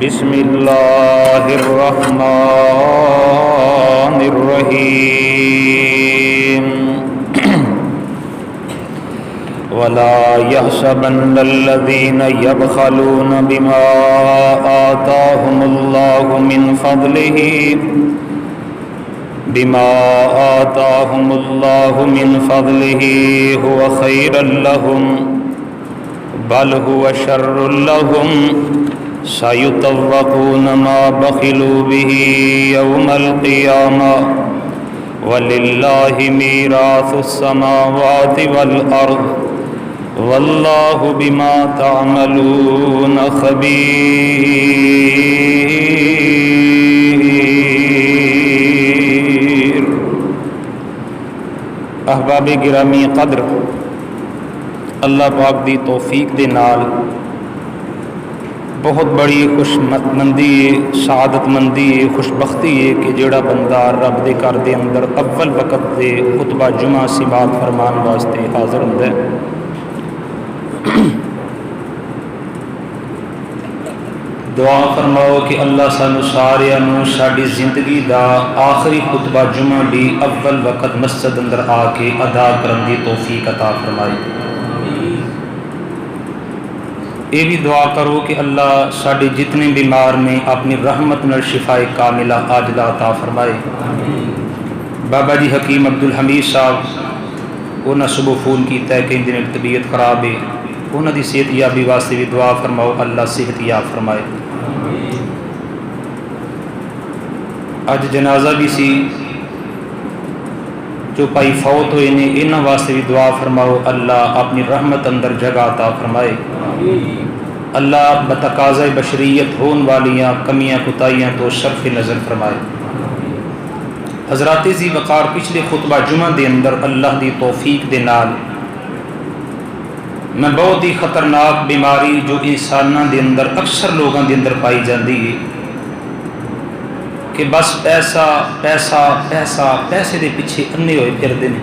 بسم اللہ الرحمن الرحیم ولا يحسبن الذين يبخلون بما آتاهم الله من فضله هو خيرا لهم بل هو شر لهم سيطوقون ما بخلوا به يوم القيامة ولله ميراث السماوات والأرض والله بما تعملون خبير۔ احباب گرامی قدر، اللہ پاک دی توفیق دے نال بہت بڑی خوش مندی ہے، سعادت مندی ہے، خوش بختی ہے کہ جڑا بندہ رب دے گھر دے اندر اول وقت دے خطبہ جمعہ سماعت فرمان واسطے حاضر ہوندا ہے۔ دعا فرماؤ کہ اللہ سانو سارے نو ساری زندگی دا آخری خطبہ جمعہ بھی اول وقت مسجد اندر آ کے ادا کرن دی توفیق عطا فرمائے۔ یہ بھی دعا کرو کہ اللہ ساڈے جتنے بیمار نے اپنی رحمت نال شفائے کاملہ عاجلہ عطا فرمائے۔ بابا جی حکیم عبدالحمید صاحب انہاں صبح فون کیتا ہے کہ ان دن طبیعت خراب ہے، انہاں دی صحت یابی واسطے بھی دعا فرماؤ، اللہ صحت یاب فرمائے۔ اج جنازہ بھی سی جو بھائی فوت ہوئے نے، انہاں واسطے بھی دعا فرماؤ، اللہ اپنی رحمت اندر جگہ عطا فرمائے۔ اللہ بتقاضۂ بشریت ہون والیاں کمیاں کوتاہیاں تو صرف نظر فرمائے۔ حضرات ذی وقار پچھلے خطبہ جمعہ دے اندر اللہ دی توفیق دے نال میں بہت ہی خطرناک بیماری جو انساناں دے اندر اکثر لوگاں دے اندر پائی جاندی ہے کہ بس پیسہ پیسہ پیسہ پیسے دے پیچھے انے ہوئے پھردے نے،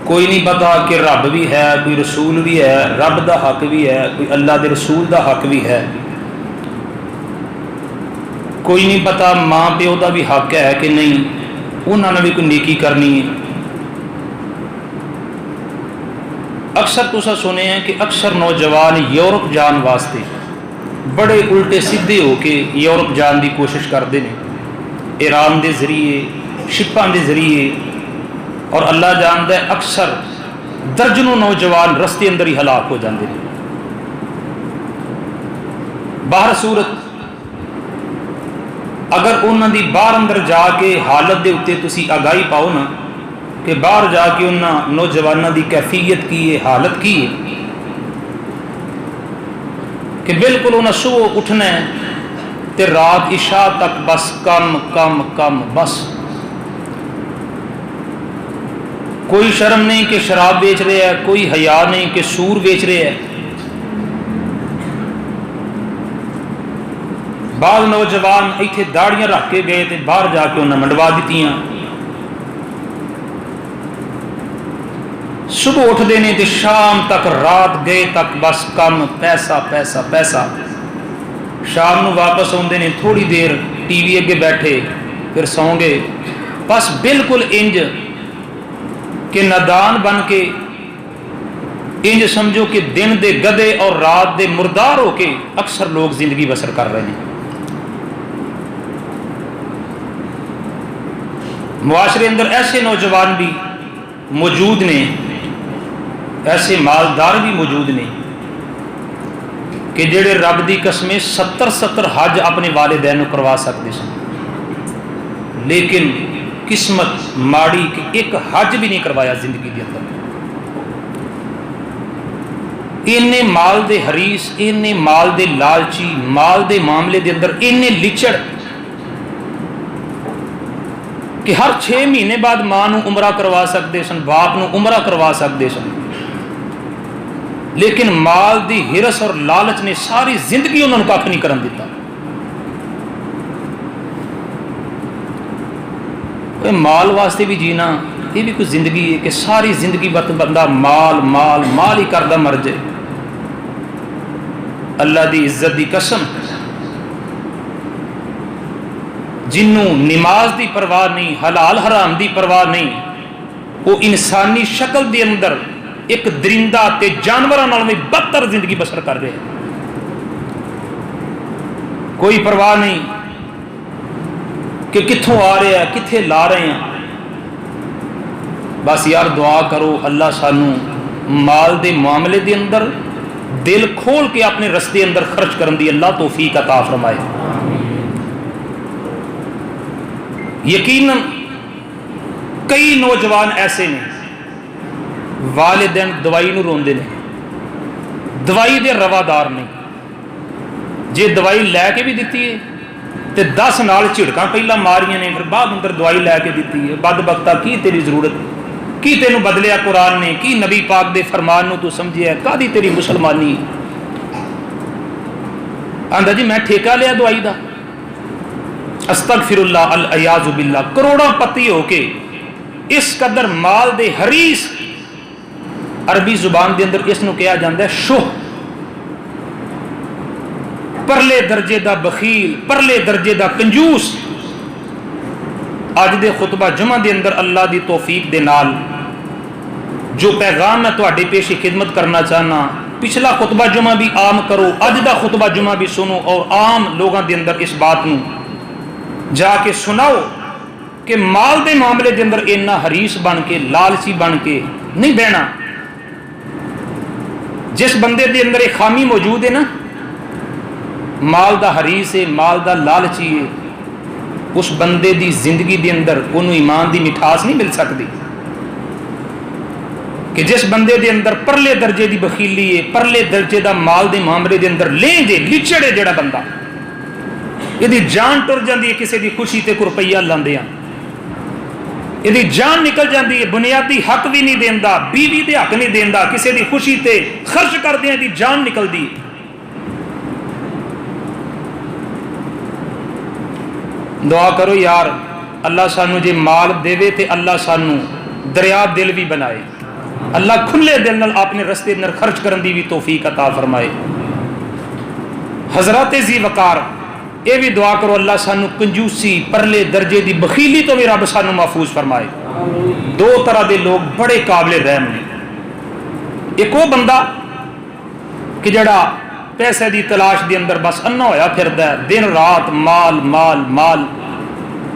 کوئی نہیں پتا کہ رب بھی ہے، کوئی رسول بھی ہے، رب دا حق بھی ہے، کوئی اللہ دے رسول دا حق بھی ہے، کوئی نہیں پتا ماں پیو دا بھی حق ہے کہ نہیں، انہوں نے بھی کوئی نیکی کرنی ہے۔ اکثر تسا سنے ہیں کہ اکثر نوجوان یورپ جان واسطے بڑے الٹے سیدھے ہو کے یورپ جان دی کوشش کرتے ہیں، ایران دے ذریعے، شپاں دے ذریعے، اور اللہ جانتا ہے اکثر درجنوں نوجوان رستے اندر ہی ہلاک ہو جاندے ہیں۔ باہر صورت اگر انہوں دی باہر اندر جا کے حالت دے اتے تسی آگاہی پاؤ نا کہ باہر جا کے انہوں نوجوانوں دی کیفیت کی ہے، حالت کی ہے، کہ بالکل انہیں صبح اٹھنا ہے تے رات عشاء تک بس کم کم کم بس، کوئی شرم نہیں کہ شراب بیچ رہے ہیں، کوئی حیا نہیں کہ سور بیچ رہے ہیں۔ بعض نوجوان ایتھے داڑیاں رکھ کے گئے تے باہر جا کے انہیں منڈوا دیتیاں، صبح اٹھ دینے تے شام تک رات گئے تک بس کم پیسہ پیسہ پیسہ، شام نو واپس آندے نے تھوڑی دیر ٹی وی اگے بیٹھے پھر سو گئے، بس بالکل انج کہ نادان بن کے انج سمجھو کہ دن دے گدے اور رات دے مردار ہو کے اکثر لوگ زندگی بسر کر رہے ہیں۔ معاشرے اندر ایسے نوجوان بھی موجود نے، ایسے مالدار بھی موجود نے کہ جڑے رب دی قسمیں 70 حج اپنے والدین کو کروا سکتے سن، لیکن قسمت ماڑی کہ ایک حج بھی نہیں کروایا زندگی کے اندر۔ اینے مال دے حریص، اینے مال دے لالچی، مال دے معاملے دے اندر اینے لچڑ کہ ہر 6 مہینے بعد ماں نو عمرہ کروا سکتے سن، باپ نو عمرہ کروا سکتے سن، لیکن مال دی ہرس اور لالچ نے ساری زندگی انہوں نے کھ نہیں کرن دیتا۔ مال واسطے بھی جینا یہ بھی کوئی زندگی ہے کہ ساری زندگی بندہ مال مال مال ہی کردہ مر جائے۔ اللہ دی عزت دی قسم، جنوں نماز دی پرواہ نہیں، حلال حرام دی پرواہ نہیں، وہ انسانی شکل دے اندر ایک درندہ تے جانوراں نال بھی بدتر زندگی بسر کر رہے ہیں۔ کوئی پرواہ نہیں کہ کتھوں آ رہے ہیں، کتھے لا رہے ہیں۔ بس یار دعا کرو اللہ سانو مال دے معاملے دے اندر دل کھول کے اپنے رستے اندر خرچ کرن دی اللہ توفیق عطا فرمائے۔ یقیناً کئی نوجوان ایسے نے والدین دوائی نو روندے نے، دوائی دے روادار نہیں، جے دوائی لے کے بھی دیتی ہے تے 10 نال جھڑکاں پہلا ماریاں نے، پھر بعد اندر دوائی لے کے دیتی ہے۔ بدبختہ کی تیری ضرورت، کی تینوں بدلیا قرآن نے، کی نبی پاک دے فرمان نو تو سمجھیا ہے، کادی تیری مسلمانی؟ آندا جی میں ٹھیکہ لیا دوائی دا، استغفر اللہ العیاذ باللہ، کروڑاں پتی ہو کے اس قدر مال دے حریص، عربی زبان دے اندر اس نو کہا جاندہ ہے شح، پرلے درجے دا بخیل، پرلے درجے دا کنجوس۔ آج دے خطبہ جمعہ دے اندر اللہ دی توفیق دے نال جو پیغام میں تواڈے پیش خدمت کرنا چاہنا، پچھلا خطبہ جمعہ بھی عام کرو، اج دا خطبہ جمعہ بھی سنو، اور عام لوگاں دے اندر اس بات نو جا کے سناؤ کہ مال دے معاملے دے اندر اتنا حریص بن کے، لالچی بن کے نہیں بہنا۔ جس بندے دے اندر ایک خامی موجود ہے نا، مال دا حریص ہے، مال دا لالچی ہے، اس بندے دی زندگی دے اندر انہوں ایمان دی مٹھاس نہیں مل سکتی۔ کہ جس بندے دے اندر پرلے درجے دی بخیلی ہے، پرلے درجے دا مال دے معاملے دے اندر لیں دے لچڑے جڑا بندہ، یہ جان ٹر جاندی ہے کسی دی خوشی تے کو روپیہ لاندے ہیں، یہ جان نکل جاندی ہے، بنیادی حق بھی نہیں دیندا، بیوی دے حق نہیں دیندا، کسی دی خوشی تے خرچ کر دیں دی جان نکل دی۔ دعا کرو یار اللہ سانو جے مال دے تے اللہ سانو دریا دل بھی بنائے، اللہ کھلے دل نال اپنے رستے اندر خرچ کرن دی بھی توفیق عطا فرمائے۔ حضرات ذی وقار یہ بھی دعا کرو اللہ سانو کنجوسی، پرلے درجے دی بخیلی تو بھی رب سانو محفوظ فرمائے۔ دو طرح دے لوگ بڑے قابل رحم نے، ایک وہ بندہ کہ جڑا پیسے دی تلاش دی اندر بس انا ہویا پھردا ہے، دن رات مال مال مال،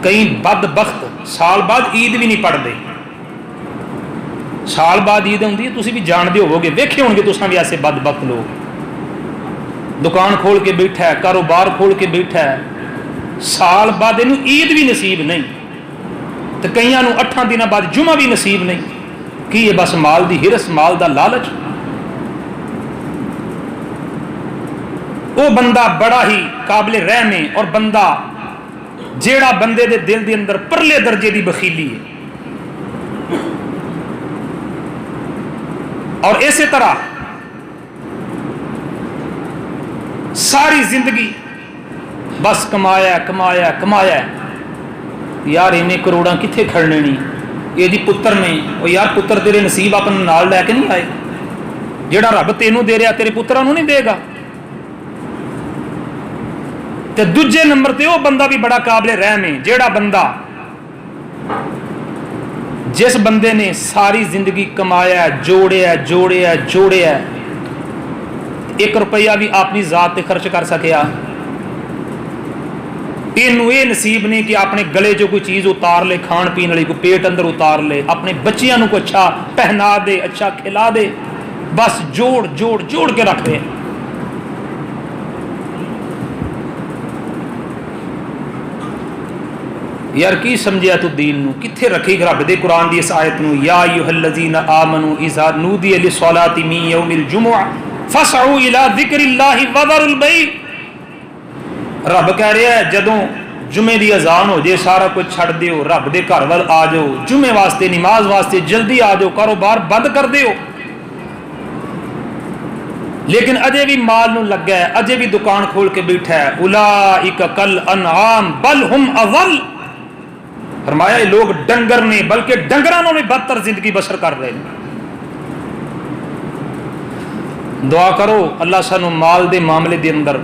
کئی بدبخت سال بعد عید بھی نہیں پڑھتے، سال بعد عید ہوندی ہے، تسی بھی جانتے ہوو گے، ویکھے ہون گے تساں بھی ایسے بدبخت لوگ، دکان کھول کے بیٹھا ہے، کاروبار کھول کے بیٹھا ہے، سال بعد انہوں عید بھی نصیب نہیں، تو کئیاں نوں 8 دن بعد جمعہ بھی نصیب نہیں، کی یہ بس مال دی ہرس، مال دا لالچ۔ وہ بندہ بڑا ہی قابل رحم ہے، اور بندہ جیڑا بندے دے دل دے اندر پرلے درجے دی بخیلی ہے۔ اور اسی طرح ساری زندگی بس کمایا کمایا کمایا، یار انہیں کروڑاں کتھے کھڑنے نہیں، یہ جی پتر نے، وہ یار پتر تیرے نصیب اپنے نال لے کے نہیں آئے، جیڑا رب تینوں دے رہا تیرے پتروں نہیں دے گا۔ تے دوجے نمبر تے وہ بندہ بھی بڑا قابل رحم ہے، جیڑا بندہ، جس بندے نے ساری زندگی کمایا، جوڑیا جوڑیا جوڑیا، 1 روپیہ بھی اپنی ذات تے خرچ کر سکیا، یہ نصیب نہیں کہ اپنے گلے جو کوئی چیز اتار لے، کھان پین والی کوئی پیٹ اندر اتار لے، اپنے بچیاں کو اچھا پہنا دے، اچھا کھلا دے، بس جوڑ جوڑ جوڑ کے رکھ دے۔ یار کی سمجھیا تو دین نو، کتھے رکھی رب دے قرآن دی اس آیت نو، یا ایھا الذین آمنوا اذا نودی للصلاۃ من یوم الجمعہ فاسعوا الی ذکر اللہ وذروا البیع۔ رب کہہ رہا ہے جدوں جمعے دی اذان ہو جائے سارا کچھ چھڑ دیو، رب دے گھر ول آ جاؤ، جمعے واسطے نماز واسطے جلدی آ جاؤ، کاروبار بند کر دیو۔ لیکن اجے بھی مال نو لگا ہے، اجے بھی دکان کھول کے بیٹھا ہے، اولئک کالانعام بل ہم اضل۔ فرمایا یہ لوگ ڈنگر نے، بلکہ ڈنگراں نے بدتر زندگی بسر کر رہے ہیں۔ دعا کرو اللہ سانو مال دے معاملے دے اندر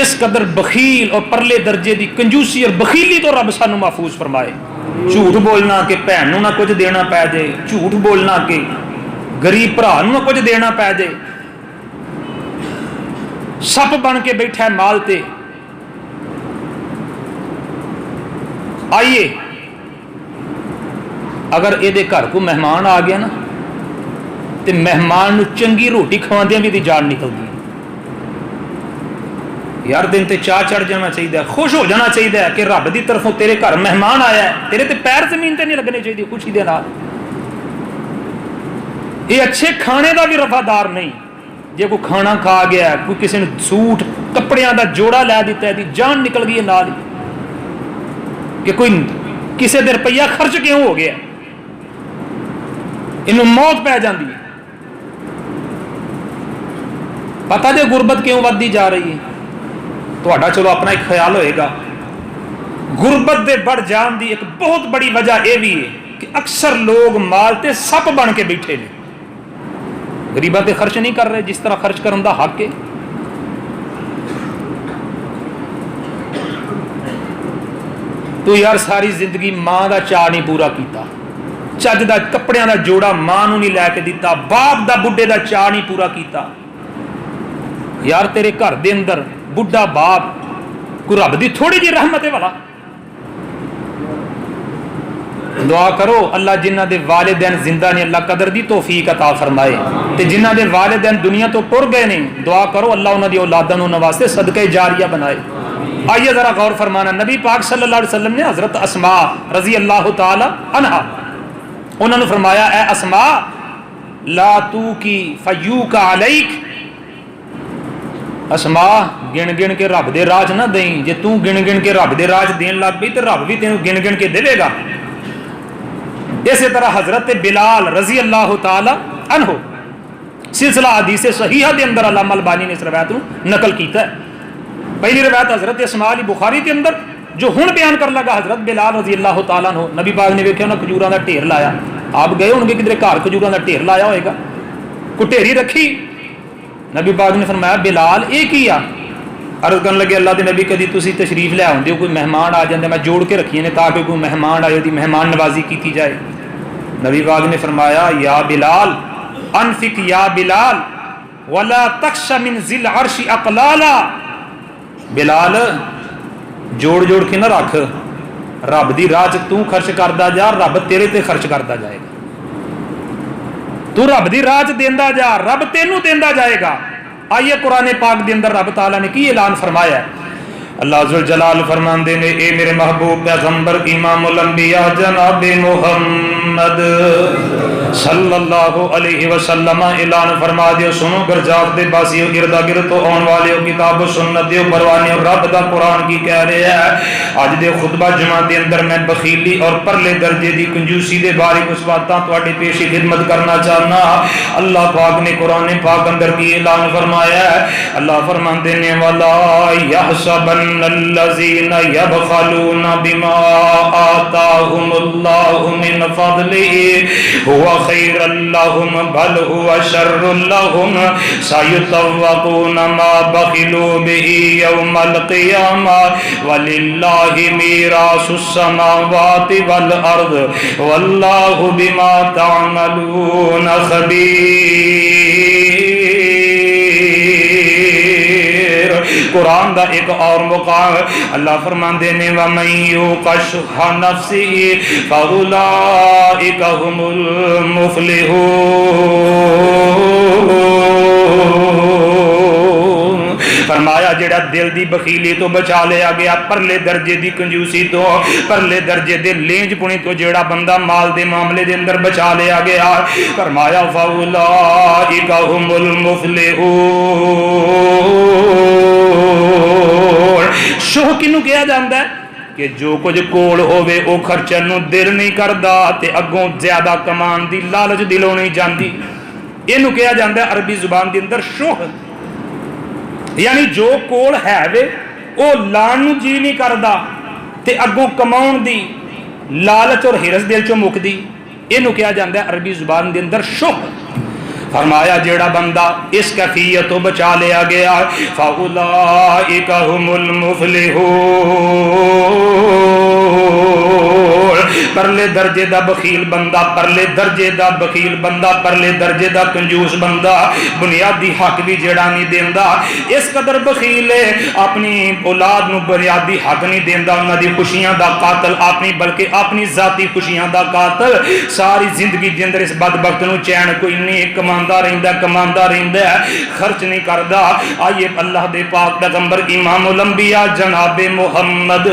اس قدر بخیل اور پرلے درجے دی کنجوسی اور بخیلی تو رب سانو محفوظ فرمائے. جھوٹ بولنا کہ بھن نو نہ کچھ دینا پی جائے، جھوٹ بولنا کہ غریب بھرا نو نہ کچھ دینا پی جائے. سپ بن کے بیٹھا ہے مال تے. آئیے اگر یہ گھر کو مہمان آ گیا نا تو مہمان نو چنگی روٹی کھواندیاں بھی دی جان نکلتی. یار دن تے چاہ چڑھ جانا چاہیے، خوش ہو جانا چاہیے کہ رب دی طرفوں تیرے گھر مہمان آیا ہے، تیرے تے پیر زمین تے نہیں لگنے چاہیے خوشی دے نال. یہ اچھے کھانے دا بھی وفادار نہیں. جے کوئی کھانا کھا گیا ہے، کوئی کسی نے سوٹ کپڑیاں دا جوڑا لے دیتا ہے دی جان نکل گئی ہے نال کہ کوئی کسی دے روپیہ خرچ کیوں ہو گیا، انہوں موت پہ جاندی ہے. پتہ جے غربت کیوں ودی جا رہی ہے؟ تہاڈا چلو اپنا ایک خیال ہوئے گا. غربت دے بڑھ جان دی ایک بہت بڑی وجہ یہ بھی ہے کہ اکثر لوگ مال تے سپ بن کے بیٹھے نے. غریباں تے خرچ نہیں کر رہے جس طرح خرچ کرن دا حق ہے. تو یار ساری زندگی ماں دا چاہ نہیں پورا کیتا، چج دا کپڑیاں دا جوڑا ماں نو نہیں لے کے دیتا، باپ دا بڈھے دا چاہ نہیں پورا کیتا. یار تیرے گھر دے اندر بڈھا باپ کو رب دی تھوڑی جی رحمت ہے والا. دعا کرو اللہ جنہ دے والدین زندہ نے اللہ قدر دی توفیق عطا فرمائے، تے جنہ دے والدین دنیا تو ٹر گئے نے دعا کرو اللہ انہاں دی اولاداں نوں واسطے صدقہ جاریہ بنائے. آئیے ذرا غور فرمانا، نبی پاک صلی اللہ علیہ وسلم نے حضرت اسماء رضی اللہ تعالی عنہا انہوں نے فرمایا اے اسماء لا تو کی فیوک علیک. اسماء گن گن کے رب دے راج نہ دیں، جے تو گن گن کے رب دے راج دین لگ پئی تے رب بھی تینوں گن گن کے دے گا. اسی طرح حضرت بلال رضی اللہ تعالی عنہ سلسلہ حدیث صحیحہ دے اندر علامہ البانی نے اس روایت کو نقل کیتا ہے. پہلی روایت حضرت اسماء علی بخاری کے اندر جو ہن بیان کر لگا حضرت بلال رضی اللہ تعالیٰ عنہ، نبی پاک نے ویکھیا انہاں کھجوراں دا ڈھیر لایا. آپ گئے ہون گے کدھر گھر کھجوراں دا ڈھیر لایا ہوئے گا، کوئی ڈھیری رکھی. نبی پاک نے فرمایا بلال اے کیا؟ عرض کرنے لگے اللہ دے نبی کدی تسی تشریف لے آندے ہو کوئی مہمان آ جاندے میں جوڑ کے رکھیے نے تاکہ کوئی مہمان آئے دی مہمان نوازی کیتی جائے. نبی پاک نے فرمایا یا بلال انفق یا بلال ولا تخش من ذی العرش اقلالا. بلال جوڑ جوڑ کے نہ رکھ، رب دی راہ تو خرچ کردا جا، رب تیرے تے خرچ کردا جائے گا. تو رب دی راہ دیندا جا، رب تینوں دیندا جائے گا. آئیے قرآن پاک دے اندر رب تعالیٰ نے کی اعلان فرمایا ہے. اللہ ذوالجلال فرماندے نے اے میرے محبوب پیغمبر امام الانبیاء جناب محمد صلی اللہ علیہ وسلم اعلان فرما دیو سنو گرجاف دے باسیو اردا گرد تو آن والیو کتاب و سنت دیو پروانیو رب دا قرآن کی کہہ رہے ہیں. آج دے خطبہ جمعہ دے اندر میں بخیلی اور پرلے درجے دی کنجوسی دے بارے کچھ باتاں تواڈے پیشی خدمت کرنا چاہنا. اللہ پاک نے قرآن پاک اندر کی اعلان فرمایا ہے. اللہ فرماندے نے ولا یحسبن الذین یبخلون بما آتاهم اللہ من فضلہ هو خیر لهم بل هو شر لهم سیطوقون ما بخلوا به یوم القیامة وللہ میراث السماوات والارض واللہ بما تعملون خبیر. قرآن دا ایک اور مقام اللہ فرماندے نے وَمَن يُوقَ شُحَّ نَفْسِهِ فَأُولَئِكَ هُمُ الْمُفْلِحُونَ. فرمایا جڑا دل دی بخیلی تو بچا لیا گیا، پرلے درجے دی کنجوسی تو، پرلے درجے دے لینج پونی تو جڑا بندہ مال دے معاملے دے اندر بچا لیا گیا، فرمایا فَأُولَئِكَ هُمُ الْمُفْلِحُونَ. شوہ کنوں کیا جاندہ ہے کہ جو کچھ کول ہووے او خرچن نو دل نہیں کردا تے اگوں زیادہ کمان دی لالچ دلوں نہیں جاندی. اینو کیا جاندہ ہے عربی زبان دے اندر شوہ، یعنی جو کول ہے وے او لان نو جی نہیں کردا تے اگوں کماؤن دی لالچ اور ہرس دل چوں مک دی. اینو کیا جاندہ ہے عربی زبان دے اندر شوہ. فرمایا جیڑا بندہ اس کیفیت تو بچا لیا گیا فاولئک ھم المفلحون، پرلے درجے دا بخیل بندہ، پرلے درجے دا بخیل بندہ، پرلے درجے دا کنجوس بندہ، بنیادی حق بھی جیڑا نہیں دیندا، اس قدر بخیل ہے اپنی اولاد نو بنیادی حق نہیں دیندا، انہاں دی خوشیاں دا قاتل اپنی بلکہ اپنی ذاتی خوشیاں دا قاتل، ساری زندگی دے اندر اس بدبخت نو چین کوئی نہیں، کماندا رہندا خرچ نہیں کردا۔ آئیے اللہ دے پاک پیغمبر امام الانبیاء جناب محمد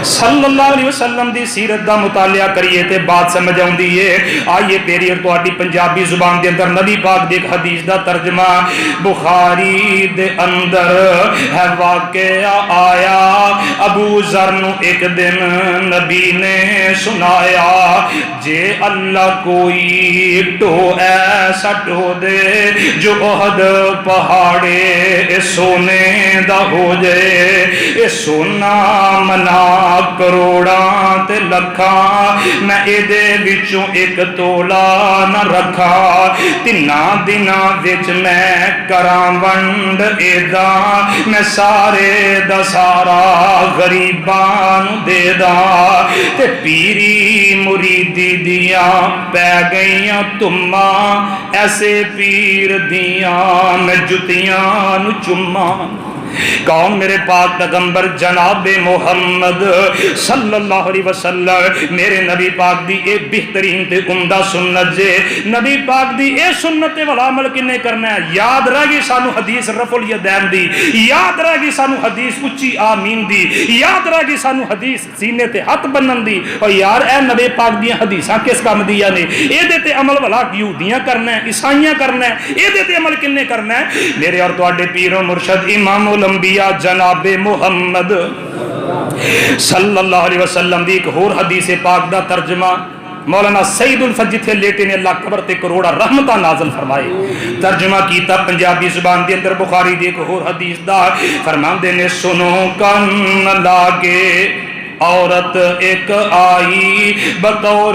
صلی اللہ علیہ وسلم دی سیرت دا مطالعہ کریے تے بات سمجھ آؤندی ہے۔ آئیے میری اور تہاڈی پنجابی زبان دے اندر نبی پاک دی ایک حدیث دا ترجمہ بخاری دے اندر ہے واقعہ آیا، ابو ذر نو ایک دن نبی نے سنایا، جے اللہ کوئی ٹو ایسا ٹو دے جو احد پہاڑے سونے دا ہو جائے، اے سونا منا کروڑاں تے لکھاں، میں اے دے وچوں ایک تولا نہ رکھا، تینا دناں وچ میں کراں ونڈ ایدا، میں سارے دا سارا غریباں دے دا، تے پیری مریدی دیاں پہ گئیاں تماں، ایسے پیر دیاں میں جتیاں نو چماں۔ کون؟ میرے پاک پیغمبر جناب محمد صلی اللہ علیہ وسلم، میرے نبی پاک دی اے بہترین تے عمدہ سنت جے، نبی پاک دی اے سنت والا عمل کنے کرنا ہے؟ یاد رہ گئی سانو حدیث رفع الیدین دی، یاد رہ گئی سانو حدیث اچھی آمین دی، یاد رہ گئی سانو حدیث سینے تے ہاتھ بنن دی، اور یار اے نبی پاک دیاں حدیثاں کس کام دیا نے؟ اے دیتے عمل والا یہودیاں کرنا ہے، عیسائیاں کرنا ہے، اے دیتے عمل کنے کرنا ہے؟ میرے اور تواڈے پیر و مرشد امام الانبیاء جناب محمد صلی اللہ علیہ وسلم دی ایک اور حدیث پاک دا ترجمہ مولانا سعید الفجی تھے لیٹے نے اللہ قبر تے کروڑا رحمتہ نازل فرمائے، ترجمہ کیتا پنجابی زبان دے اندر بخاری دی ایک اور حدیث دا، فرماندے نے سنو کن لاگے عورت ایک آئی بطور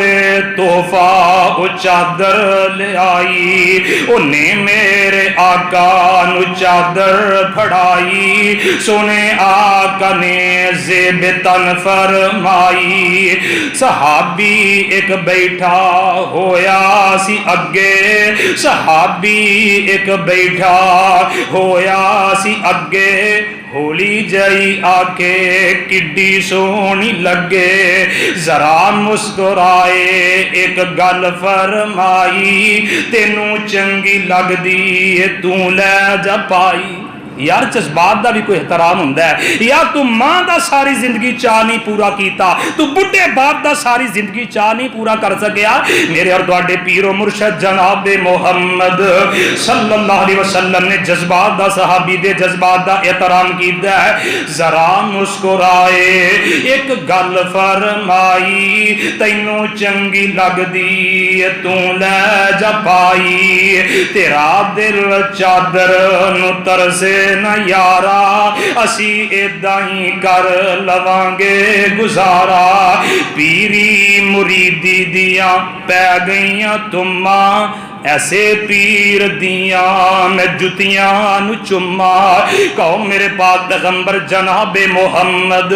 تحفہ او چادر لے آئی، انہیں میرے آقا نو چادر پھڑائی، سنے آقا نے زیب تن فرمائی، صحابی ایک بیٹھا ہویا سی اگے، صحابی ایک بیٹھا ہویا سی اگے، ہولی جائی آکے کڈی سونی لگے، ذرا مسکرائے ایک گل فرمائی، تینوں چنگی لگ دی تو لے جا پائی۔ یار جذبات دا بھی کوئی احترام ہوندا ہے، یا تو ماں دا ساری زندگی چاہ نہیں پورا کیتا، تو بڈھے باپ دا ساری زندگی چاہ نہیں پورا کر سکیا، میرے اور تواڈے پیر و مرشد جناب محمد صلی اللہ علیہ وسلم نے جذبات دا، صحابی دے جذبات دا احترام کیتا ہے، ذرا مسکرائے ایک گل فرمائی، تینوں چنگی لگ دی تو لے جا پائی، تیرا دل چادر نو ترسے نہ یارا، اسی ایدائیں کر لوانگے گزارا، پیری مریدی دیاں پہ گئیاں تماں، ایسے پیر دیاں میں جتیاں نو چما۔ کہو میرے پاک پیغمبر جناب محمد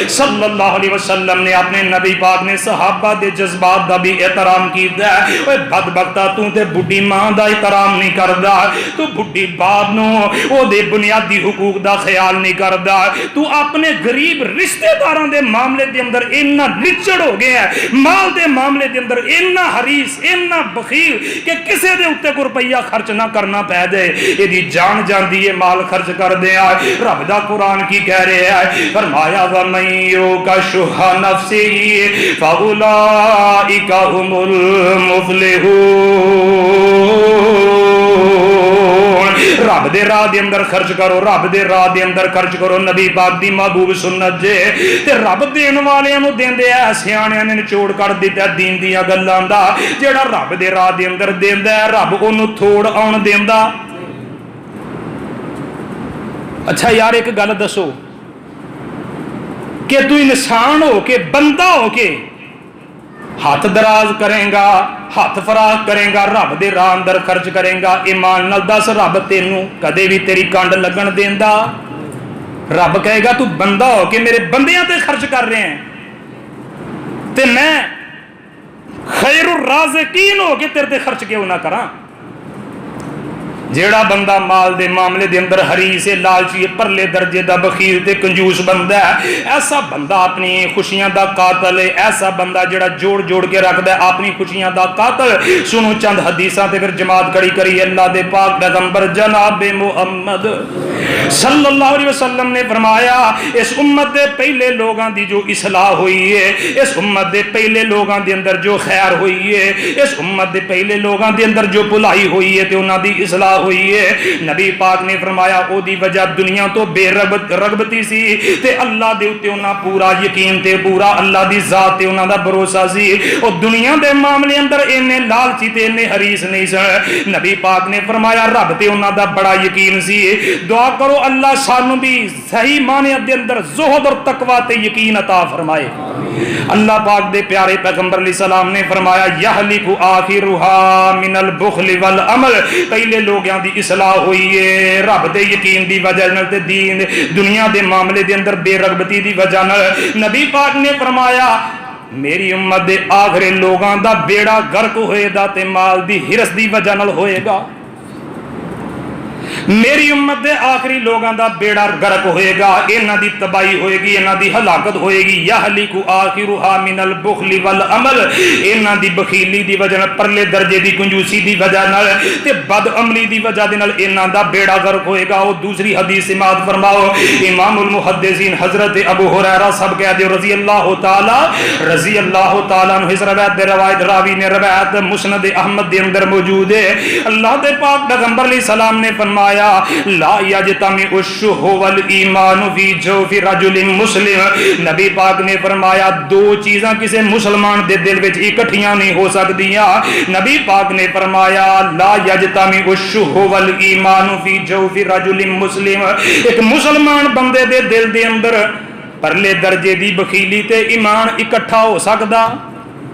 صلی اللہ علیہ وسلم نے اپنے نبی پاک نے صحابہ دے جذبات دا بھی احترام کیتا ہے۔ اوے بدبختہ تو تے بڈھی ماں دا احترام نہیں کردا، تو بڈھی باپ نو او دے بنیادی حقوق دا خیال نہیں کردا، تو اپنے غریب رشتہ داراں دے معاملے دے اندر اتنا لچڑ ہو گیا ہے، مال دے معاملے دے اندر اتنا حریص اتنا بخیل کہ کسے دے اُتے کو روپیہ خرچ نہ کرنا پے دے، یہ دی جان جاندی ہے مال خرچ کر دے آئے۔ رب دا قرآن کی کہہ رہے ہیں، فرمایا وَمَن یُوقَ شُحَّ نَفْسِهِ فَأُولَٰئِکَ هُمُ الْمُفْلِحُونَ۔ رب دے راہ دے اندر خرچ کرو، رب دے راہ دے اندر خرچ کرو، نبی پاک دی محبوب سنت جے تے رب دین والے نو دیندے ہے، سیاںیاں نے نچوڑ کر دتا دین دیاں گلاں دا، جیڑا رب دے راہ دے اندر دیندا ہے رب اونوں تھوڑ آن دیندا۔ اچھا یار ایک گل دسو کہ تو انسان ہو کے بندہ ہو کے ہاتھ دراز کریں گا، ہاتھ فراخ کریں گا، رب دے راہ اندر خرچ کریں گا، ایمان نال دس رب تینوں کدے بھی تیری کنڈ لگن دیندا؟ رب کہے گا تو بندہ ہو کے میرے بندیاں تے خرچ کر رہے ہیں تے میں خیر الرازقین ہو کے تیرے تے خرچ کیوں نہ کراں؟ جیڑا بندہ مال دے معاملے دے اندر حریص لالچی پرلے درجے دا بخیل تے کنجوس بندہ ہے، ایسا بندہ اپنی خوشیاں دا قاتل ہے، ایسا بندہ جیڑا جوڑ جوڑ کے رکھدا ہے اپنی خوشیاں دا قاتل۔ سنو چند حدیثاں تے پھر جماعت کھڑی کری۔ اللہ دے پاک پیغمبر جناب محمد صلی اللہ علیہ وسلم نے فرمایا اس امت دے پہلے لوگاں دی جو اصلاح ہوئی ہے، اس امت دے پہلے لوگاں دے اندر جو خیر ہوئی ہے، اس امت دے پہلے لوگاں دے اندر جو بھلائی ہوئی ہے تے انہاں دی اصلاح ہوئی ہے، نبی پاک نے فرمایا او دی وجہ دنیا تو بے رغبتی سی تے اللہ دے اوتے انہاں پورا یقین تے پورا اللہ دی ذات تے انہاں دا بھروسہ سی، او دنیا دے معاملے اندر اینے لالچی تے اینے حریص نہیں سن۔ نبی پاک نے فرمایا رب تے انہاں دا بڑا یقین سی۔ دعا کرو اللہ سانو بھی صحیح معنی دے اندر زہد اور تقوی تے یقین عطا فرمائے۔ اللہ پاک دے پیارے پیغمبر علیہ السلام نے فرمایا یہلک آخرها من البخل والعمل، پہلے لوگاں دی اصلاح ہوئی ہے رب دے یقین دی وجہ نال تے دین دنیا دے معاملے دے اندر بے رغبتی دی وجہ نال۔ نبی پاک نے فرمایا میری امت دے آخری لوگاں دا بیڑا غرق ہوئے دا تے مال دی ہرس دی وجہ نال ہوئے گا۔ میری امت دے آخری لوگاں دا بیڑا غرق ہوئے گا، انہاں دی تباہی ہوئے گی، انہاں دی ہلاکت ہوئے گی۔ یہلک آخرها من البخل والعمل، انہاں دی بخیلی دی وجہ نال، پرلے درجے دی کنجوسی دی وجہ نال تے بد عملی دی وجہ دے نال انہاں دا بیڑا غرق ہوئے گا۔ او دوسری حدیث سماعت فرماؤ، امام المحدثین حضرت ابو ہریرہ صاحب کہتے ہیں رضی اللہ تعالی عنہ، اس روایت دے راوی نے روایت مسند احمد دے اندر موجود ہے۔ اللہ دے پاک پیغمبر علیہ السلام نے فرمایا لا یجتمع الشح والایمان فی جوف رجل مسلم، نبی پاک نے فرمایا دو چیزاں کسی مسلمان دے دل وچ اکٹھیاں نہیں ہو سکدیاں۔ نبی پاک نے فرمایا لا یجتمع الشح والایمان فی جوف رجل مسلم، ایک مسلمان بندے دے دل دے اندر پرلے درجے دی بخیلی تے ایمان اکٹھا ہو سکدا؟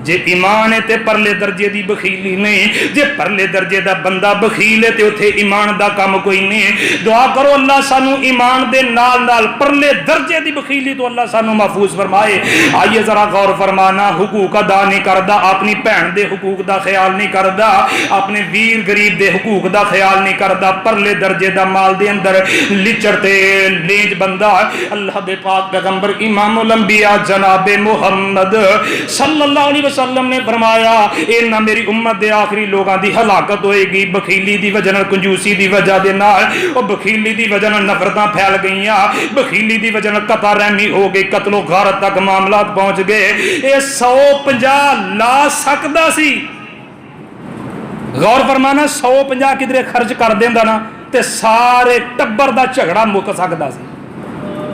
جے ایمان ہے تے پرلے درجے دی بخیلی نہیں، جے پرلے درجے دا بندہ بخیل ہے تے اتھے ایمان دا کام کوئی نہیں۔ دعا کرو اللہ سانو ایمان دے نال نال پرلے درجے دی بخیلی تو اللہ سانو محفوظ فرمائے۔ آئیے ذرا غور فرمانا، حقوق ادا نہیں کردا، اپنی بہن دے حقوق دا خیال نہیں کردا، اپنے ویر غریب دے حقوق دا خیال نہیں کردا، پرلے درجے دا مال دے اندر لچڑ تے لینج بندہ۔ اللہ دے پاک پیغمبر امام الانبیاء جناب محمد صلی اللہ علیہ وسلم نے فرمایا اینا میری امت دے آخری لوگاں دی ہلاکت ہوئے گی بخیلی دی وجہ نال، کنجوسی دی وجہ دے نال، اور بخیلی دی وجہ نال نفرتاں پھیل گئیاں، بخیلی دی وجہ نال قطع رحمی ہو گئی، قتل و غارت تک معاملات پہنچ گئے۔ اے 150 لا سکدا سی، غور فرمانا 150 کدھرے خرچ کر دیندا نا تے سارے ٹبر دا جھگڑا مک سکدا سی،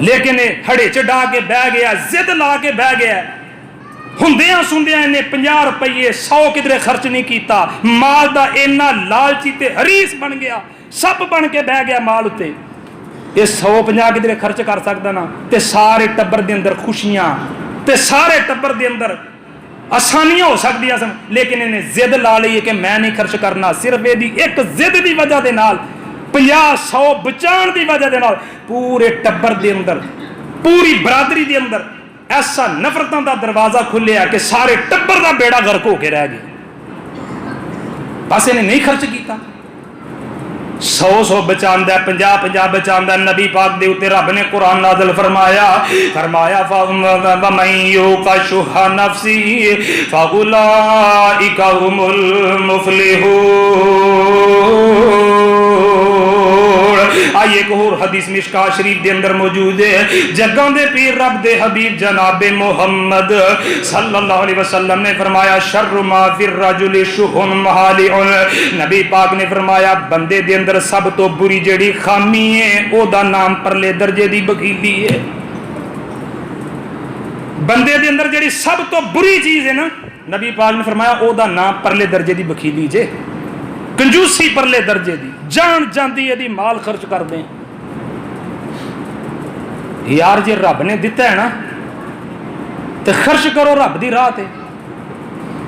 لیکن ہڑے چ ڈا کے بہ گیا، ضد لا کے بہ گیا، ہندیاں سندیاں انہیں 50 روپیے 100 کدھرے خرچ نہیں کیتا، مال دا اینا لالچی تے حریص بن گیا، سب بن کے بہ گیا مال تے۔ یہ 150 کدھرے خرچ کر سکتا نا تے سارے ٹبر دے اندر خوشیاں تے سارے ٹبر دے اندر آسانیاں ہو سکتی سن، لیکن انہیں ضد لا لی ہے کہ میں نہیں خرچ کرنا، صرف یہ ایک ضد دی وجہ دے نال 50-100 بچان دی وجہ دے نال پورے ٹبر دے اندر، پوری برادری دے اندر ایسا نفرتاں دا دروازہ کھلیا کہ سارے ٹبر دا بیڑا غرق ہو کے رہ گئے، بس انہیں نہیں خرچ کیتا۔ 100 بچاندہ ہے، 50 بچاندہ ہے۔ نبی پاک دے اتے رب نے قرآن نازل فرمایا وَمَن یُوقَ شُحَّ نَفْسِهِ فَأُولَٰئِکَ هُمُ الْمُفْلِحُونَ۔ آئیے ایک اور حدیث مشکاہ شریف دے اندر موجود ہے، جگاں دے پیر رب دے حبیب جناب محمد صلی اللہ علیہ وسلم نے فرمایا شر ما فی الرجل شح مہالع، نبی پاک نے فرمایا بندے دے اندر سب تو بری جڑی خامی ہے او دا نام پرلے درجے دی بخیلی ہے۔ بندے دے اندر جڑی سب تو بری چیز ہے نا، نبی پاک نے فرمایا او دا نام پرلے درجے دی بخیلی جے، کنجوسی پرلے درجے دی، جان جاندی ہے دی مال خرچ کر دیں۔ یار جے رب نے دیتا ہے نا تو خرچ کرو رب دی راہ تے،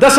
10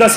10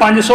500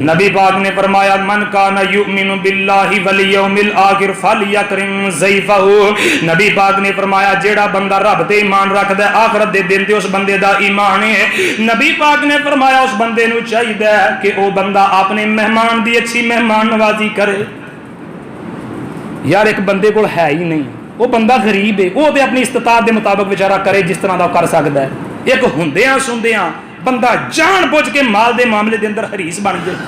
نبی پاک نے فرمایا من کان یؤمن باللہ والیوم الآخر فلیکرم ضیفہ. نبی پاک نے فرمایا جیڑا بندہ رب تے ایمان رکھدا ہے آخرت دے دن تے اس بندے دا ایمان ہے. نبی پاک نے فرمایا اس بندے نو چاہیے کہ او بندہ اپنے مہمان دی اچھی مہمان نوازی کرے. یار ایک بندے کول ہے ہی نہیں, وہ بندہ غریب ہے, وہ تے اپنی استطاعت دے مطابق بیچارہ کرے جس طرح دا کر سکدا ہے. ایک ہوندیاں سندیاں بندہ جان بوجھ کے مال دے معاملے دے اندر حریص بن جائے.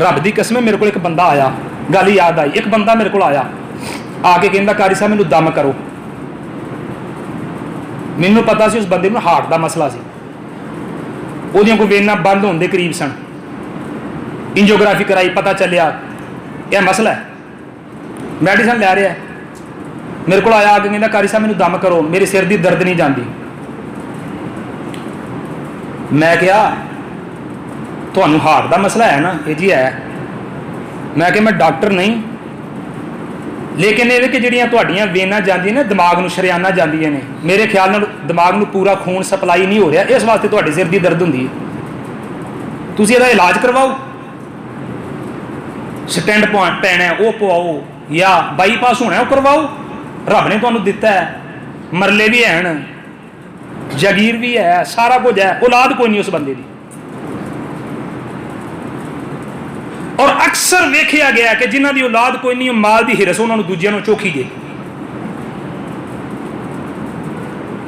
رب دی قسم میرے کو ایک بندہ آیا, گل یاد آئی, ایک بندہ میرے کو آیا آ کے کہندا قاری صاحب مینوں دم کرو. مینوں پتا سی اس بندے نوں ہارٹ دا مسئلہ سی, وہ کوئی وینا بند ہونے دے قریب سن. انجیوگرافی کرائی, پتہ چلیا یہ مسئلہ ہے, میڈیسن لے رہا ہے. میرے کو آیا آ کے کہندا قاری صاحب مینوں دم کرو, میرے سر دی درد نہیں جاندی. میں کیا تھانوں ہارٹ دا مسئلہ ہے نا؟ یہ جی ہے. میں کہ میں ڈاکٹر نہیں, لیکن یہ کہ جڑیاں تہاڈیاں وینا جاندیاں نے دماغ نوں شریانہ جاندیاں نے, میرے خیال نال دماغ نوں پورا خون سپلائی نہیں ہو رہا, اس واسطے تہاڈے سر دی درد ہوندی ہے. تسی یہ علاج کرواؤ, سٹینڈ پوائنٹ پینا ہے وہ پواؤ, یا بائی پاس ہونا ہے وہ کرواؤ. رب نے تمہیں دتا ہے, مرلے بھی ہیں, جگیر بھی ہے, سارا کچھ ہے, اولاد کوئی نہیں اس بندے دی. اور اکثر ویکھیا گیا کہ جنہ دی اولاد کوئی نہیں, مال دی ہرس انہوں نے دوجیاں نوں چوکھی گئے.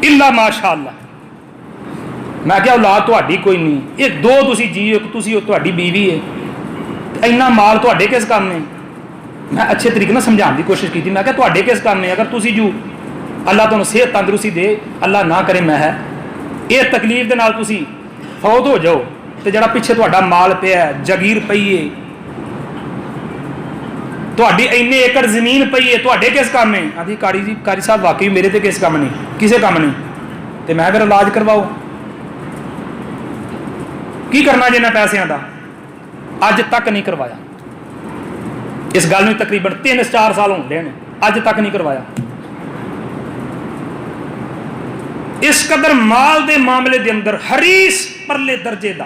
الا ماشاء اللہ. میں کیا اولاد تہاڈی کوئی نہیں, ایک دو تسی جی, ایک تسی تہاڈی بیوی ہے, اینا مال تہاڈے کس کام نے؟ میں اچھے طریقے نہ سمجھانے کی کوشش کی. میں کہ تہاڈے کس کام نے؟ اگر تسی جو اللہ تمہیں صحت تندرستی دے, اللہ نہ کرے میں ہے, یہ تکلیف دے نال تسی فوت ہو جاؤ تو جڑا پیچھے تہاڈا مال پیا ہے, جگیر پئی ہے, تہاڈی اینے ایکڑ زمین پئی ہے, تہاڈے کس کام نے؟ آدھی قاری جی قاری صاحب واقعی میرے تے کس کام نہیں, کسے کام نہیں. تو میں اگر علاج کرواؤ کی کرنا جے نہ پیسیاں دا؟ اج تک نہیں کروایا. اس گل میں تقریباً 3-4 سال ہو گئے ہیں, اج تک نہیں کروایا. اس قدر مال دے معاملے دے اندر حریص پرلے درجے دا.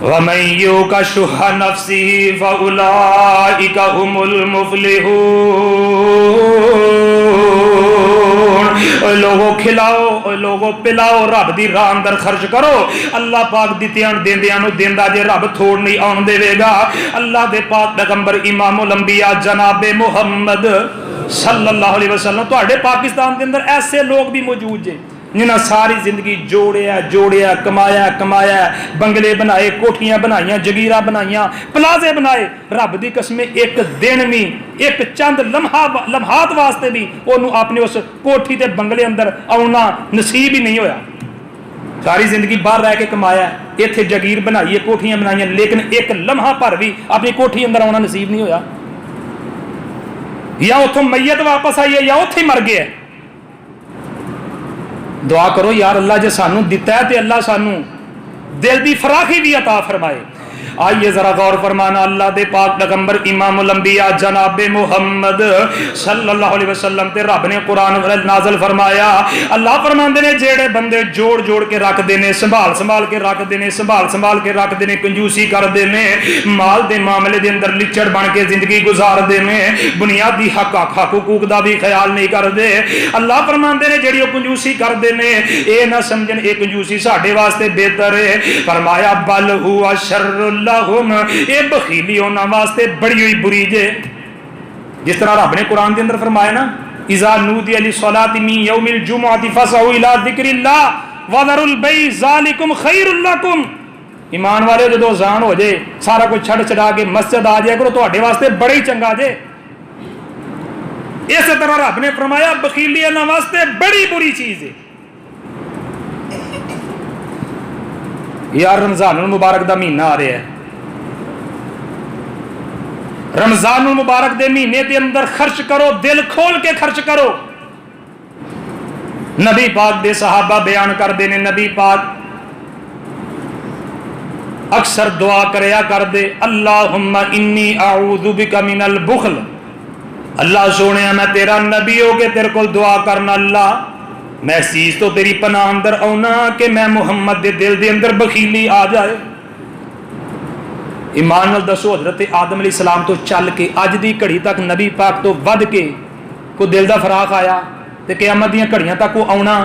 وَمَن يُوقَ شُحَّ نَفْسِهِ فَأُولَٰئِكَ هُمُ الْمُفْلِحُونَ. لوگوں کھلاؤ, لوگوں پلاؤ, رب دی راہ اندر خرچ کرو. اللہ پاک دتیاں دیندیاں نو دیندا جے, رب تھوڑ نہیں آن دے گا. اللہ دے پاک پیغمبر امام الانبیاء جناب محمد صلی اللہ علیہ وسلم, تہاڈے پاکستان کے اندر ایسے لوگ بھی موجود جے جنہاں ساری زندگی جوڑیا کمایا, بنگلے بنائے, کوٹھیاں بنائیاں, جگیراں بنائیاں, پلازے بنائے. رب دی قسم ایک دن بھی, ایک چند لمحات واسطے بھی انہوں اپنے اس کوٹھی تے بنگلے اندر آنا نصیب ہی نہیں ہویا. ساری زندگی باہر رہ کے کمایا, ایتھے جگیر بنائیے, کوٹھیاں بنائیاں, لیکن ایک لمحہ پر بھی اپنی کوٹھی اندر آنا نصیب نہیں ہویا. یا اتوں میت واپس آئی ہے یا اتھے مر گیا. دعا کرو یار اللہ جے سانو دیتا ہے تے اللہ سانو دل دی فراخی بھی عطا فرمائے. آئیے ذرا غور فرمانا, اللہ دے پاک پیغمبر امام الانبیاء جناب محمد صلی اللہ علیہ وسلم تے رب نے قرآن نازل فرمایا. اللہ فرماندے نے جیڑے بندے جوڑ کے رکھ دینے, سنبھال کے رکھ دینے, سنبھال کے رکھ دینے, کنجوسی کر دینے, مال دے معاملے دے اندر لچڑ بن کے زندگی گزار دینے, بنیادی حق حقوق دا بھی خیال نہیں کر دے. اللہ فرماندے نے جیڑی کنجوسی کر دینے, اے نہ سمجھن اے کنجوسی ساڈے واسطے بہتر ہے. فرمایا بل ہوا شر لہم, اے بخیلی ہونا واسطے بڑی ہوئی بری جے. جس طرح رب نے قرآن کے اندر فرمایا نا, اذا نودی للصلاۃ من یوم الجمعۃ فاسعوا الی ذکر اللہ وذروا البیع ذالکم خیر لکم. ایمان والے جدو اذان ہو جائے سارا کچھ چھڑ چھڑا کے مسجد آ جائے کرو, تہاڈے واسطے بڑا ہی چنگا جے. اس طرح رب نے فرمایا بخیلی ہونا واسطے بڑی بری چیز ہے. یار رمضان المبارک دا مہینہ آ رہا ہے, رمضان المبارک دے مہینے دے اندر خرچ کرو, دل کھول کے خرچ کرو. نبی پاک دے صحابہ بیان کر دینے, نبی پاک اکثر دعا کریا کر دے, اللہم انی اعوذ بک من البخل. اللہ سونے میں تیرا نبی ہو کے تیرے کو دعا کرنا, اللہ میں اس چیز تو تیری پناہ اندر آنا کہ میں محمد دے دل دے اندر بخیلی آ جائے. ایمان نال دسو حضرت آدم علیہ السلام تو چل کے اج دی گھڑی تک نبی پاک تو ود کے کوئی دل دا فراق آیا تے قیامت دیاں گھڑیاں تک کو آنا؟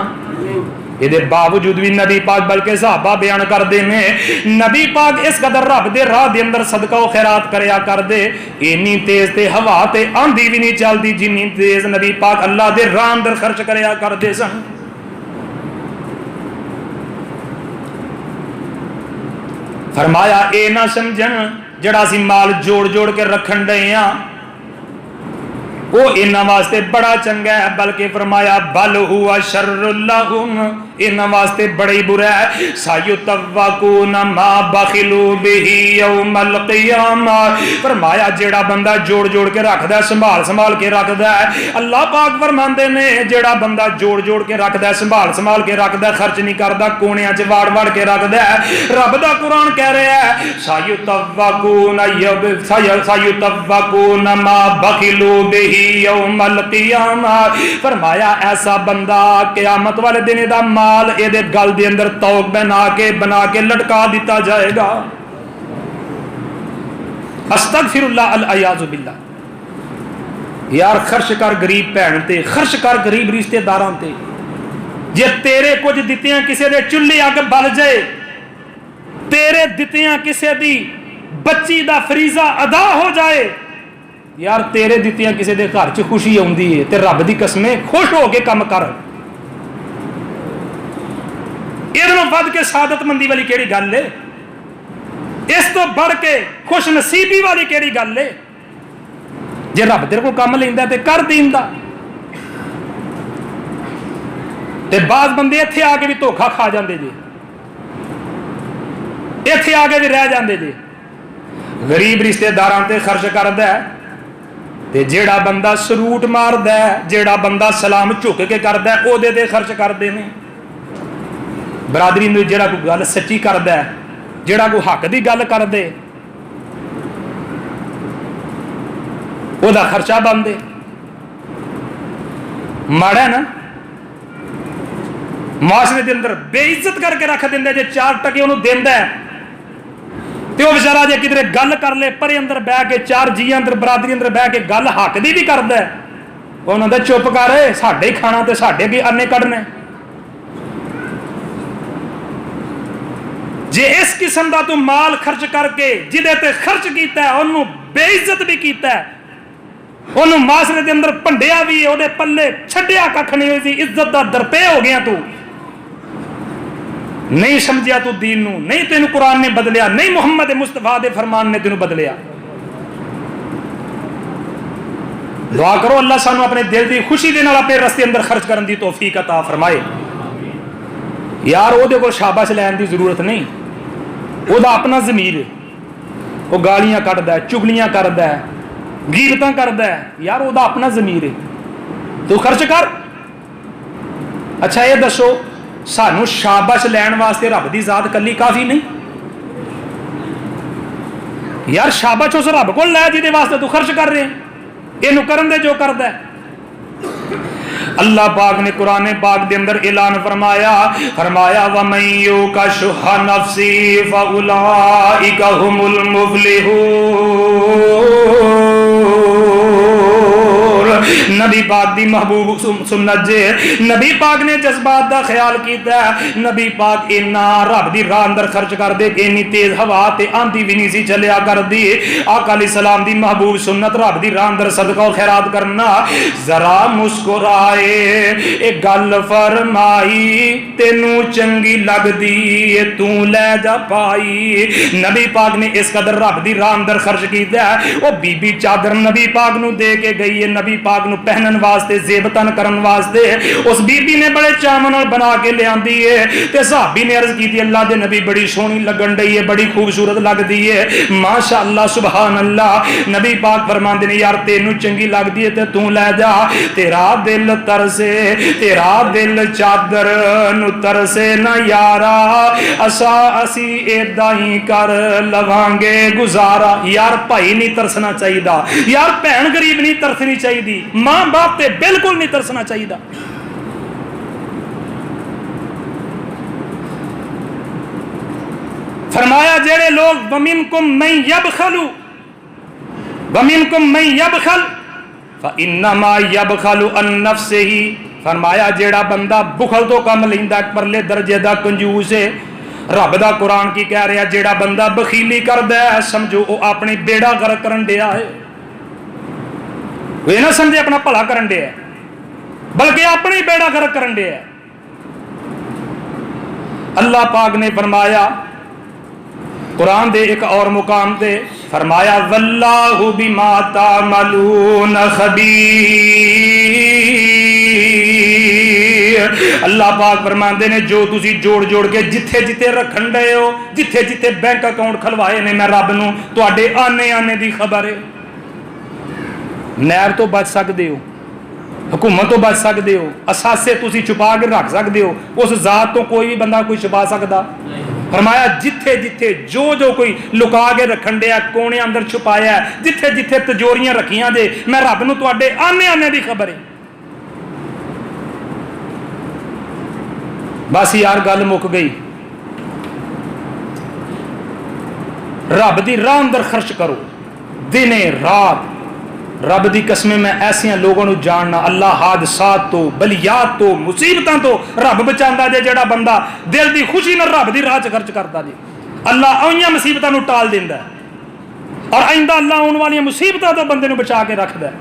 یہ باوجود بھی نبی پاک بلکہ صحابہ بیان کر دے نے نبی پاک اس قدر رب دے راہ دے اندر صدقہ و خیرات کریا کر دے اینی تیز تے ہوا تے آندھی بھی نہیں چلدی جنی تیز نبی پاک اللہ دے راہ اندر خرچ کریا کر دے سن. فرمایا اے نہ سمجھن جڑا سی مال جوڑ جوڑ کے رکھن ڈے ہاں وہ انہاں واسطے بڑا چنگا ہے، بلکہ فرمایا بل ہوا شر لہم، انہاں واسطے بڑی برا ہے. سیطوقون ما بخلوا به یوم القیامہ، فرمایا جیڑا بندہ جوڑ جوڑ کے رکھدا ہے، سنبھال سنبھال کے رکھدا ہے، اللہ پاک فرماندے نے جیڑا بندہ جوڑ جوڑ کے رکھدا ہے، سنبھال سنبھال کے رکھدا ہے، خرچ نہیں کردا، کونیاں چ واڑ واڑ کے رکھدا ہے، رب دا قرآن کہہ رہا ہے سیطوقون ما بخلوا به یوم القیامہ، فرمایا ایسا بندہ قیامت والے دن دا مال اے دے گل دے اندر توق بنا کے لٹکا دیتا جائے گا. استغفر اللہ العیاذ باللہ. یار خرچ کر غریب بہن تے، خرچ کر غریب رشتے داراں تے. جے تیرے کچھ دتیاں کسے دے چولہے اگ بل جائے، تیرے دتیاں کسے دی بچی دا فریضہ ادا ہو جائے، یار تیرے دتیاں کسے دے گھر چ خوشی آندی ہے تے رب دی قسمیں خوش ہو کے کم کر. ادھروں ود کے سعادت مندی والی کیڑی گل ہے؟ اس تو بڑھ کے خوش نصیبی والی کیڑی گل ہے؟ جے رب تیرے کو کم لیندا تے کر دیندا. تے بعض بندے ایتھے آ کے بھی دھوکھا کھا جاندے جے، ایتھے آ کے بھی رہ جاندے جے. غریب رشتے داراں تے خرچ کردا ہے تے جیڑا بندہ سروٹ ماردا ہے، جیڑا بندہ سلام جھک کے کردا ہے او دے تے خرچ کردے نے. برادری میں جیڑا کوئی گل سچی کردا ہے، جیڑا کوئی حق دی گل کر دے او دا خرچہ بندے. ماڑا ہے نا معاشرے دے اندر بے عزت کر کے رکھ دیندے، جے 4 ٹکے انہوں دیندا ہے تے وہ بیچارہ جے کدھر گل کر لے پرے اندر بہ کے 4 جی اندر برادری اندر بہ کے گل حق دی بھی کردا ہے، انہوں دا چپ کر ساڈے ہی کھانا تے ساڈے بھی انے کڈنے. جے اس قسم دا تو مال خرچ کر کے جدے تے خرچ کیتا ہے انہوں بے عزت بھی کیتا ہے، انہوں معاشرے دے اندر پنڈیا بھی او دے پلے چھڈیا ککھ نہیں ہوئی سی، عزت دا درپے ہو گیا تو نہیں سمجھیا تو دین نو، نہیں تینو قرآن نے بدلیا، نہیں محمد مصطفیٰ دے فرمان نے تینو بدلیا. دعا کرو اللہ سانو اپنے دل دی خوشی دے نال اپنے رستے اندر خرچ کرن دی توفیق عطا فرمائے. یار او دے کول شاباش لین دی ضرورت نہیں، او دا اپنا ضمیر ہے، وہ گالیاں کڈدا ہے، چگلیاں کردا ہے، غیبتاں کردا ہے، یار او دا اپنا ضمیر ہے، تو خرچ کر. اچھا یہ دسو سانو شاباش لین واسطے رب دی ذات کلی کافی نہیں؟ یار شاباش اس رب کو لے جہدے واسطے تو خرچ کر رہے ہیں، یہ کرن دے جو کردا ہے. اللہ پاک نے قرآن پاک دے اندر اعلان فرمایا وَمَن یُوقَ شُحَّ نَفْسِهِ فَأُولَٰئِکَ هُمُ الْمُفْلِحُونَ. نبی پاک دی محبوب سنت جے، نبی پاک نے جذبات دا خیال کیتا ہے، نبی پاک اینا رب دی راہ اندر خرچ کر دے کہ اینی تیز ہوا تے آندھی بھی نہیں سی چلیا کر دی. آقا علیہ السلام دی محبوب سنت رب دی راہ اندر صدقہ و خیرات کرنا. ذرا مسکرائے ایک گل فرمائی تینو چنگی لگ دی تو لے جا پائی. نبی پاک نے اس قدر رب دی راہ اندر خرچ کیتا ہے. وہ بی بی چادر نبی پاک نو دے کے گئی ہے، نبی پاک نو پہنن واسطے، زیبتن کرن واسطے. اس بی بی نے بڑے چاواں نال بنا کے لے آندی ہے تے صحابی نے عرض کیتی اللہ دے نبی بڑی سونی لگن ڈئی ہے، بڑی خوبصورت لگدی ہے، ماشاءاللہ سبحان اللہ. نبی پاک فرماندے نے یار تینو چنگی لگدی ہے تے تو لے جا، تیرا دل ترسے، تیرا دل چادر نو ترسے نہ یارا، اسی ایداں ہی کر لواਂਗੇ گزارا. یار بھائی نہیں ترسنا چاہیے، یار بہن غریب نہیں ترسنی چاہیے، ماں باپ تے بالکل نہیں ترسنا چاہیے. فرمایا جڑے لوگ ومنکم من یبخل فانما یبخل عن نفسہ، فرمایا جیڑا بندہ بخل تو کم لیندا پرلے درجے دا کنجوس ہے، رب دا قرآن کی کہہ رہا جیڑا بندہ بخیلی کردا ہے سمجھو وہ اپنی بیڑا غرق کرن دیا ہے، وہ نہ سمجھے اپنا بھلا کرن دیا ہے بلکہ اپنی بیڑا غرق کرن دیا ہے۔ اللہ پاک نے فرمایا قرآن دے ایک اور مقام دے فرمایا واللہ بما تعملون خبیر، اللہ پاک فرماندے نے جو تسی جوڑ جوڑ کے جتھے جتھے رکھن دے ہو، جتھے جتھے بینک اکاؤنٹ کھلوائے نے میں رب نو تواڈے آنے آنے دی خبر ہے۔ نیب تو بچ سکدے ہو، حکومت تو بچ سکدے ہو، اثاثے تسی چھپا کے رکھ سکدے ہو، اس ذات تو کوئی بھی بندہ کوئی چھپا سکدا؟ فرمایا جتھے جتھے جو کوئی لکا کے رکھن دیا کونے اندر چھپایا ہے، جتھے جتھے تجوریاں رکھیاں دے میں رب نو تواڈے آنے آنے دی خبر ہے۔ بس یار گل مک گئی، رب دی راہ اندر خرچ کرو دن رات۔ رب دی قسمیں میں ایسیاں لوگوں نو جاننا، اللہ حادثات تو بلیات تو مصیبتاں تو رب بچاندا جے جڑا بندہ دل دی خوشی نال رب دی راہ چ خرچ کردا جے، اللہ اوہیاں مصیبتاں نو ٹال دیندا ہے اور آئندہ اللہ ان والی مصیبتاں تو بندے نو بچا کے رکھدا ہے۔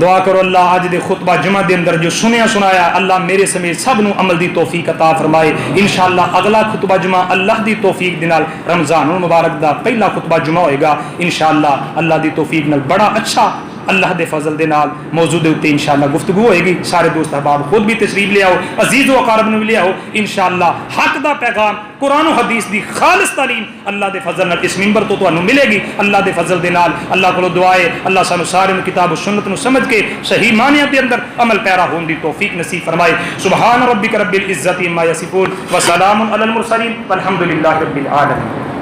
دعا کرو اللہ آج دے خطبہ جمعہ دے اندر جو سنیا سنایا اللہ میرے سمیت سب نو عمل دی توفیق عطا فرمائے۔ انشاءاللہ اگلا خطبہ جمعہ اللہ دی توفیق دے نال رمضان المبارک دا پہلا خطبہ جمعہ ہوئے گا انشاءاللہ اللہ دی توفیق نال بڑا اچھا اللہ دے فضل دے نال موضوع دے اوتے انشاءاللہ گفتگو ہوئے گی۔ سارے دوست احباب خود بھی تشریف لے آؤ، عزیز و اقارب نو بھی لے آؤ، انشاءاللہ حق دا پیغام قرآن و حدیث دی خالص تعلیم اللہ دے فضل نال اس منبر تو تانوں ملے گی اللہ دے فضل دے نال۔ اللہ کولو دعائے اللہ سانو سارے نو کتاب و سنت نو سمجھ کے صحیح معنی دے اندر عمل پیرا ہون دی توفیق نصیب فرمائے۔ سبحان ربک رب العزت عما یصفون وسلام علی المرسلین والحمد للہ رب العالمین۔